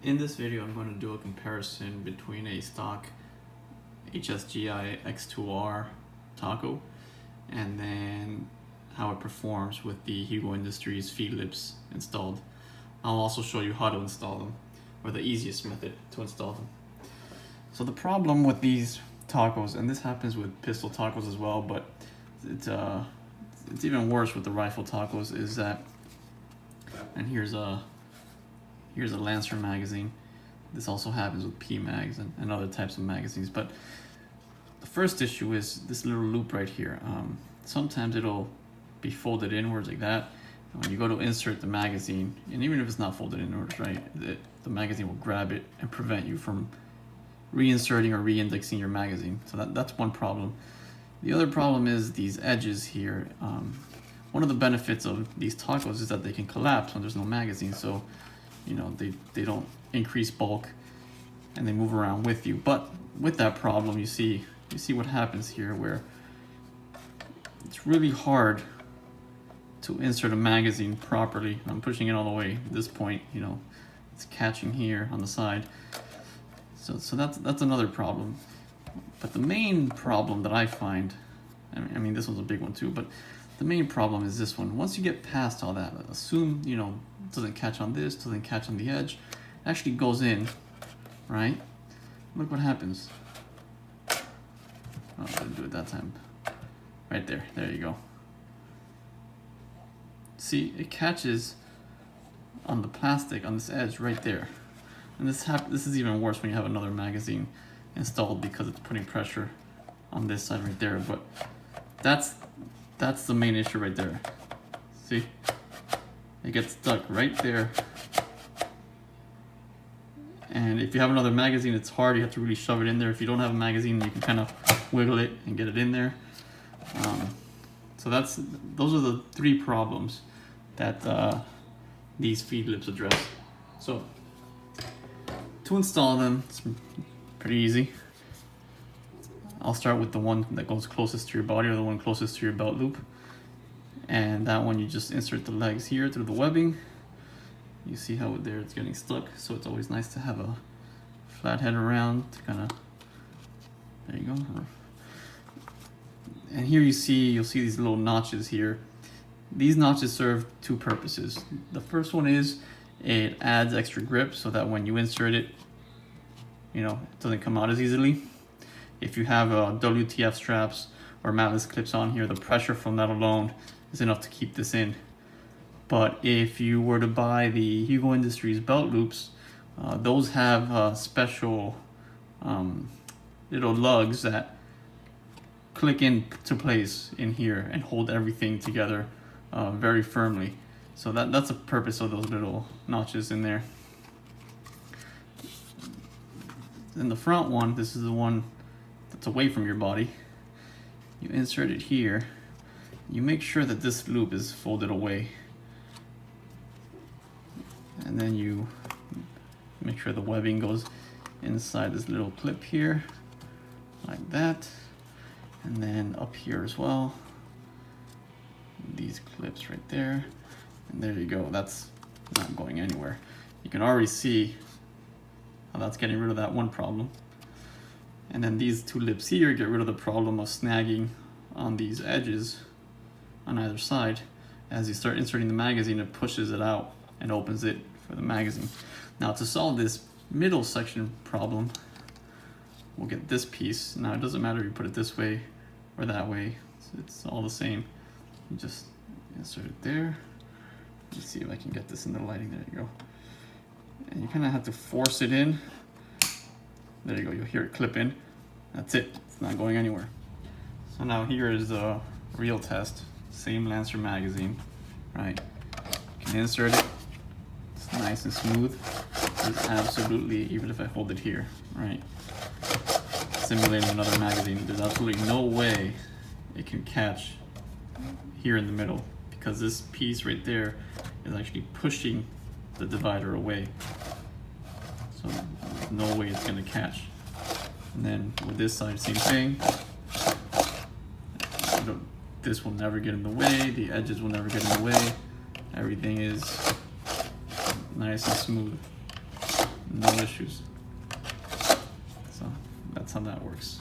In this video, I'm going to do a comparison between a stock HSGI X2R taco and then how it performs with the Hugo Industries feed lips installed. I'll also show you how to install them, or the easiest method to install them. So the problem with these tacos, and this happens with pistol tacos as well, but it's even worse with the rifle tacos, is that, and here's a Lancer magazine. This also happens with PMags and other types of magazines. But the first issue is this little loop right here. Sometimes it'll be folded inwards like that. And when you go to insert the magazine, and even if it's not folded inwards, right, the magazine will grab it and prevent you from reinserting or re-indexing your magazine. So that's one problem. The other problem is these edges here. One of the benefits of these tacos is that they can collapse when there's no magazine. So you know, they don't increase bulk and they move around with you. But with that problem, you see what happens here, where it's really hard to insert a magazine properly. I'm pushing it all the way at this point, you know, it's catching here on the side. So that's another problem. But the main problem that I find, I mean this one's a big one too, but the main problem is this one. Once you get past all that, assume, you know, it doesn't catch on this, doesn't catch on the edge, it actually goes in, right? Look what happens. Oh, I didn't do it that time. Right there, there you go. See, it catches on the plastic, on this edge right there. And this is even worse when you have another magazine installed, because it's putting pressure on this side right there. But that's the main issue right there. See? It gets stuck right there. And if you have another magazine, it's hard. You have to really shove it in there. If you don't have a magazine, you can kind of wiggle it and get it in there. So those are the three problems that these feed lips address. So to install them, it's pretty easy. I'll start with the one that goes closest to your body, or the one closest to your belt loop. And that one, you just insert the legs here through the webbing. You see how there it's getting stuck, so it's always nice to have a flat head around to kind of, there you go. And here you'll see these little notches here. These notches serve two purposes. The first one is it adds extra grip so that when you insert it, you know, it doesn't come out as easily. If you have WTF straps or matless clips on here, the pressure from that alone is enough to keep this in. But if you were to buy the Hugo Industries belt loops, those have special little lugs that click into place in here and hold everything together very firmly. So that's the purpose of those little notches in there. In the front one, this is the one that's away from your body. You insert it here. You make sure that this loop is folded away. And then you make sure the webbing goes inside this little clip here, like that. And then up here as well, these clips right there. And there you go, that's not going anywhere. You can already see how that's getting rid of that one problem. And then these two lips here get rid of the problem of snagging on these edges on either side. As you start inserting the magazine, it pushes it out and opens it for the magazine. Now to solve this middle section problem, we'll get this piece. Now it doesn't matter if you put it this way or that way, it's all the same. You just insert it there. Let's see if I can get this in the lighting. There you go. And you kind of have to force it in. There you go, you'll hear it clip in. That's it, it's not going anywhere. So now here is a real test. Same Lancer magazine, right? You can insert it, it's nice and smooth. It's absolutely, even if I hold it here, right? Simulating another magazine, there's absolutely no way it can catch here in the middle, because this piece right there is actually pushing the divider away. So there's no way it's gonna catch. And then with this side, same thing. This will never get in the way, the edges will never get in the way. Everything is nice and smooth. no issues. So that's how that works.